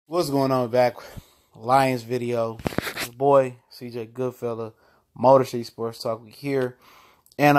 What's going on back? Lions video. Your boy CJ Goodfella, Motor City Sports Talk. We here. And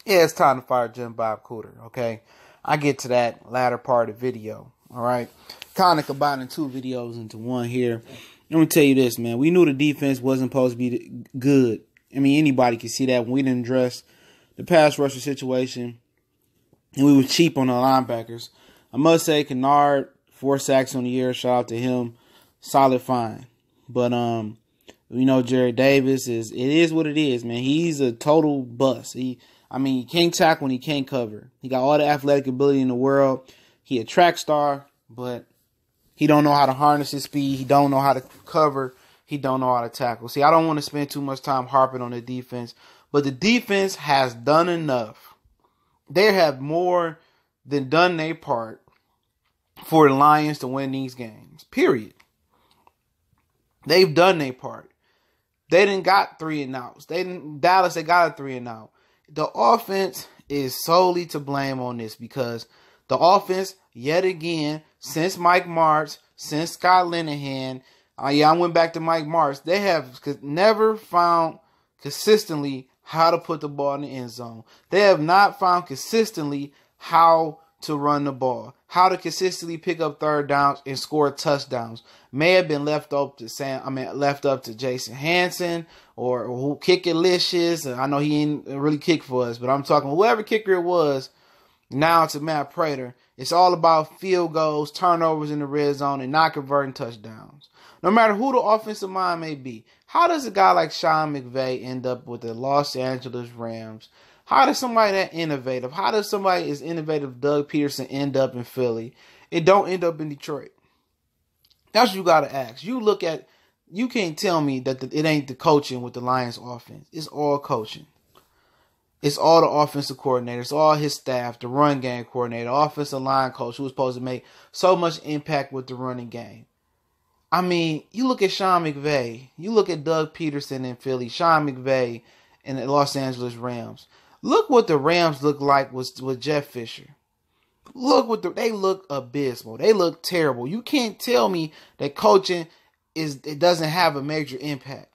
yeah, it's time to fire Jim Bob Cooter, okay? I get to that latter part of the video. Alright. Kind of combining two videos into one here. Let me tell you this, man. We knew the defense wasn't supposed to be good. I mean, anybody can see that when we didn't address the pass rusher situation. And we were cheap on the linebackers. I must say, Kennard, 4 sacks on the year. Shout out to him. Solid find. But Jared Davis it is what it is, man. He's a total bust. He can't tackle when he can't cover. He got all the athletic ability in the world. He a track star, but he don't know how to harness his speed. He don't know how to cover. He don't know how to tackle. See, I don't want to spend too much time harping on the defense, but the defense has done enough. They have more than done their part for the Lions to win these games. Period. They've done their part. They didn't got 3 and outs. Dallas, they got a 3 and out. The offense is solely to blame on this because the offense, yet again, since Mike Martz, since Scott Linehan, I went back to Mike Martz, they have never found consistently how to put the ball in the end zone. They have not found consistently how to run the ball, how to consistently pick up third downs and score touchdowns. May have been left up to Jason Hanson or who Kickalicious. I know he ain't really kick for us, but I'm talking whoever kicker it was. Now to Matt Prater. It's all about field goals, turnovers in the red zone, and not converting touchdowns. No matter who the offensive mind may be. How does a guy like Sean McVay end up with the Los Angeles Rams? How does somebody that innovative, how does somebody as innovative Doug Peterson end up in Philly? It don't end up in Detroit. That's what you got to ask. You can't tell me that it ain't the coaching with the Lions offense. It's all coaching. It's all the offensive coordinator. It's all his staff, the run game coordinator, offensive line coach who was supposed to make so much impact with the running game. I mean, you look at Sean McVay. You look at Doug Peterson in Philly, Sean McVay and the Los Angeles Rams. Look what the Rams look like with Jeff Fisher. They look abysmal. They look terrible. You can't tell me that coaching it doesn't have a major impact.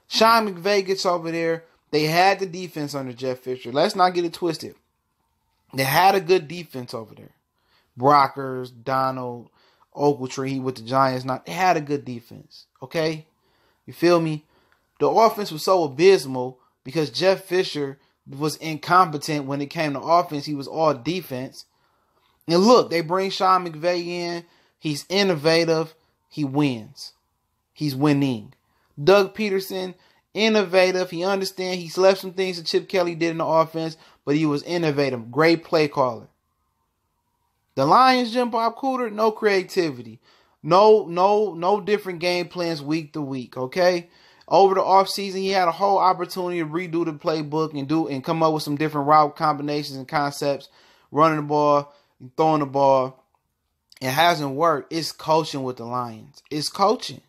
Sean McVay gets over there. They had the defense under Jeff Fisher. Let's not get it twisted. They had a good defense over there. Brockers, Donald, Ogletree with the Giants. They had a good defense. Okay? You feel me? The offense was so abysmal because Jeff Fisher was incompetent when it came to offense. He was all defense. And look, they bring Sean McVay in. He's innovative. He wins. He's winning. Doug Peterson, innovative. He understands. He's left some things that Chip Kelly did in the offense, but he was innovative. Great play caller. The Lions, Jim Bob Cooter, no creativity. No different game plans week to week, okay? Over the offseason, he had a whole opportunity to redo the playbook and come up with some different route combinations and concepts, running the ball, throwing the ball. It hasn't worked. It's coaching with the Lions. It's coaching.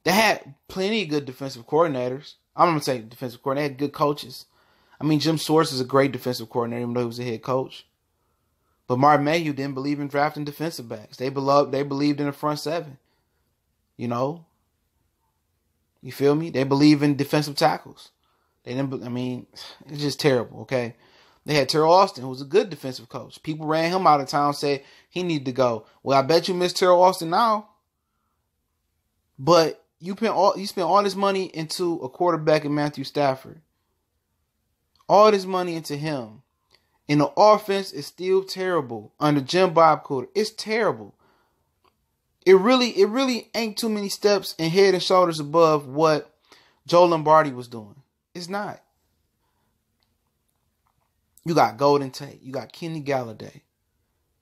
They had plenty of good defensive coordinators. I'm going to say defensive coordinator. They had good coaches. I mean, Jim Source is a great defensive coordinator, even though he was a head coach. But Mark Mayhew didn't believe in drafting defensive backs. They believed in the front seven. You know? You feel me? They believe in defensive tackles. It's just terrible, okay? They had Terrell Austin, who was a good defensive coach. People ran him out of town, said he needed to go. Well, I bet you miss Terrell Austin now. But you spent all this money into a quarterback in Matthew Stafford. All this money into him. And the offense is still terrible under Jim Bob Cooter. It's terrible. It really ain't too many steps and head and shoulders above what Joe Lombardi was doing. It's not. You got Golden Tate. You got Kenny Galladay.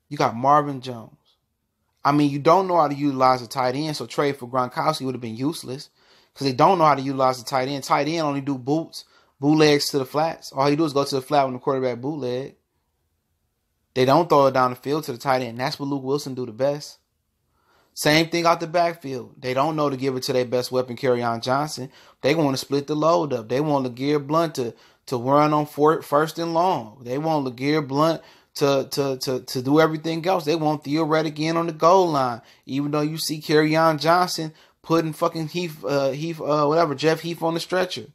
You got Marvin Jones. I mean, you don't know how to utilize a tight end, so trade for Gronkowski would have been useless because they don't know how to utilize the tight end. Tight end only do bootlegs to the flats. All he do is go to the flat when the quarterback bootleg. They don't throw it down the field to the tight end. That's what Luke Wilson do the best. Same thing out the backfield. They don't know to give it to their best weapon, Kerryon Johnson. They want to split the load up. They want LeGarrette Blount to run on first and long. They want LeGarrette Blount to do everything else. They want Theoretic in on the goal line, even though you see Kerryon Johnson putting fucking Jeff Heath on the stretcher.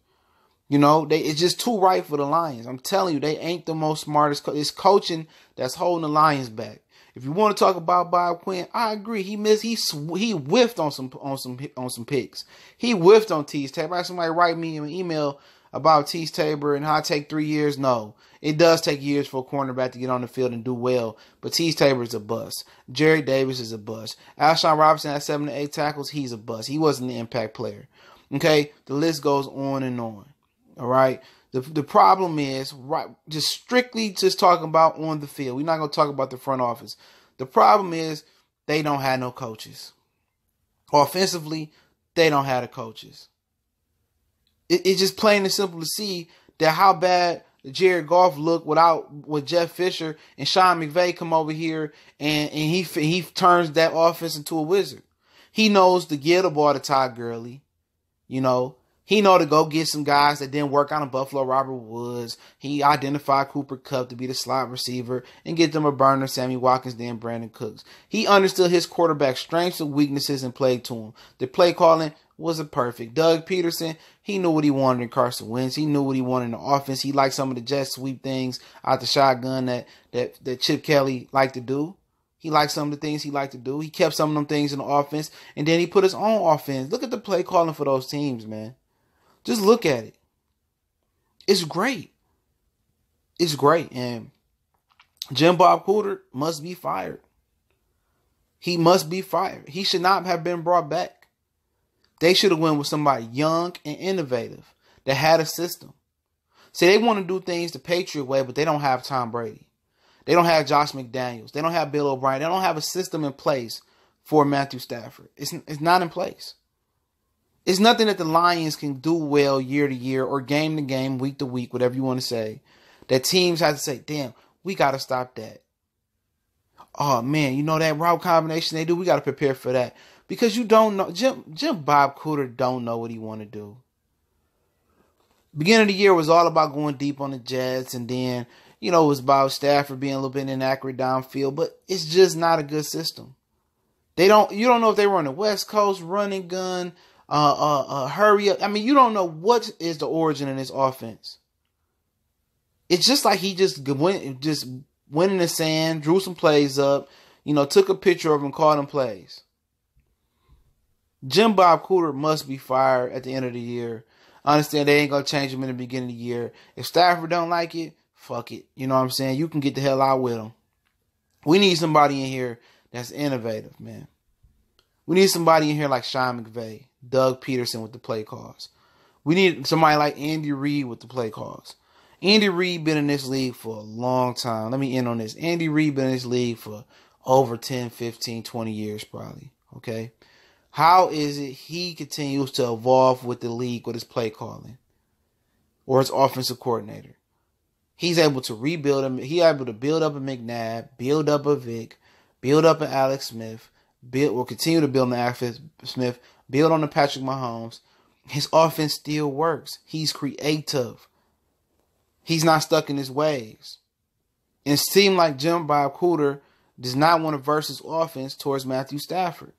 You know, it's just too right for the Lions. I'm telling you, they ain't the most smartest. It's coaching that's holding the Lions back. If you want to talk about Bob Quinn, I agree. He whiffed on some picks. He whiffed on Tease Tabor. I had somebody write me an email about Tease Tabor and how it take 3 years. No, it does take years for a cornerback to get on the field and do well. But Tease Tabor is a bust. Jerry Davis is a bust. Alshon Robinson had 7 to 8 tackles. He's a bust. He wasn't the impact player. Okay, the list goes on and on. All right. The problem is, right, just strictly talking about on the field. We're not going to talk about the front office. The problem is they don't have no coaches. Offensively, they don't have the coaches. It's just plain and simple to see that how bad Jared Goff looked with Jeff Fisher and Sean McVay come over here and he turns that offense into a wizard. He knows to give the ball to Todd Gurley, you know. He know to go get some guys that didn't work out in Buffalo, Robert Woods. He identified Cooper Kupp to be the slot receiver and get them a burner, Sammy Watkins, then Brandon Cooks. He understood his quarterback's strengths and weaknesses and played to him. The play calling wasn't perfect. Doug Peterson, he knew what he wanted in Carson Wentz. He knew what he wanted in the offense. He liked some of the jet sweep things out the shotgun that Chip Kelly liked to do. He liked some of the things he liked to do. He kept some of them things in the offense, and then he put his own offense. Look at the play calling for those teams, man. Just look at it. It's great. It's great. And Jim Bob Cooter must be fired. He must be fired. He should not have been brought back. They should have went with somebody young and innovative that had a system. See, they want to do things the Patriot way, but they don't have Tom Brady. They don't have Josh McDaniels. They don't have Bill O'Brien. They don't have a system in place for Matthew Stafford. It's not in place. It's nothing that the Lions can do well year to year or game to game, week to week, whatever you want to say, that teams have to say, damn, we got to stop that. Oh, man, you know that route combination they do? We got to prepare for that. Because you don't know. Jim Bob Cooter don't know what he want to do. Beginning of the year was all about going deep on the Jets. And then, you know, it was about Stafford being a little bit inaccurate downfield. But it's just not a good system. You don't know if they were on the West Coast, running gun, hurry up. I mean, you don't know what is the origin of this offense. It's just like he just went in the sand, drew some plays up, you know, took a picture of them, called them plays. Jim Bob Cooter must be fired at the end of the year. I understand they ain't going to change him in the beginning of the year. If Stafford don't like it, fuck it. You know what I'm saying? You can get the hell out with him. We need somebody in here that's innovative, man. We need somebody in here like Sean McVay, Doug Peterson with the play calls. We need somebody like Andy Reid with the play calls. Andy Reid been in this league for a long time. Let me end on this. Andy Reid been in this league for over 10, 15, 20 years probably. Okay? How is it he continues to evolve with the league with his play calling or his offensive coordinator? He's able to rebuild him. He's able to build up a McNabb, build up a Vic, build up an Alex Smith, will continue to build on Alex Smith, build on the Patrick Mahomes. His offense still works. He's creative. He's not stuck in his ways. And it seemed like Jim Bob Cooter does not want to verse his offense towards Matthew Stafford.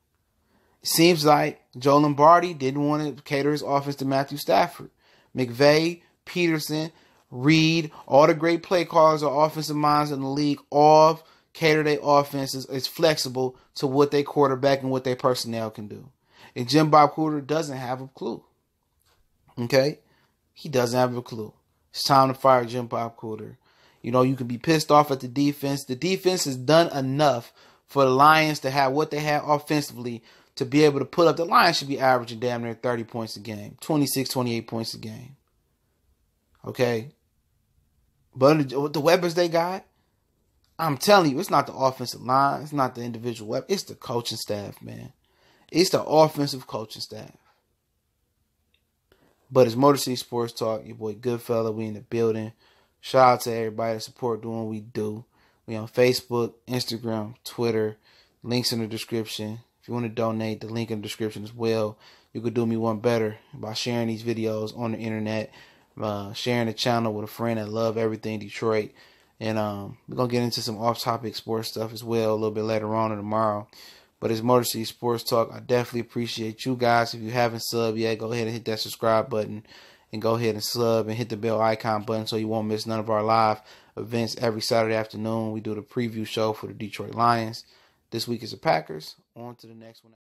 It seems like Joe Lombardi didn't want to cater his offense to Matthew Stafford. McVay, Peterson, Reid, all the great play callers or offensive minds in the league, all cater their offenses is flexible to what their quarterback and what their personnel can do. And Jim Bob Cooter doesn't have a clue. Okay? He doesn't have a clue. It's time to fire Jim Bob Cooter. You know, you can be pissed off at the defense. The defense has done enough for the Lions to have what they had offensively to be able to put up. The Lions should be averaging damn near 30 points a game. 26, 28 points a game. Okay? But the weapons they got, I'm telling you, it's not the offensive line. It's not the individual weapon. It's the coaching staff, man. It's the offensive coaching staff. But it's Motor City Sports Talk. Your boy Goodfella. We in the building. Shout out to everybody that support doing what we do. We on Facebook, Instagram, Twitter. Links in the description. If you want to donate, the link in the description as well. You could do me one better by sharing these videos on the internet. Sharing the channel with a friend that love everything Detroit. And we're going to get into some off-topic sports stuff as well a little bit later on or tomorrow. But it's Motor City Sports Talk. I definitely appreciate you guys. If you haven't subbed yet, go ahead and hit that subscribe button. And go ahead and sub and hit the bell icon button so you won't miss none of our live events every Saturday afternoon. We do the preview show for the Detroit Lions. This week is the Packers. On to the next one.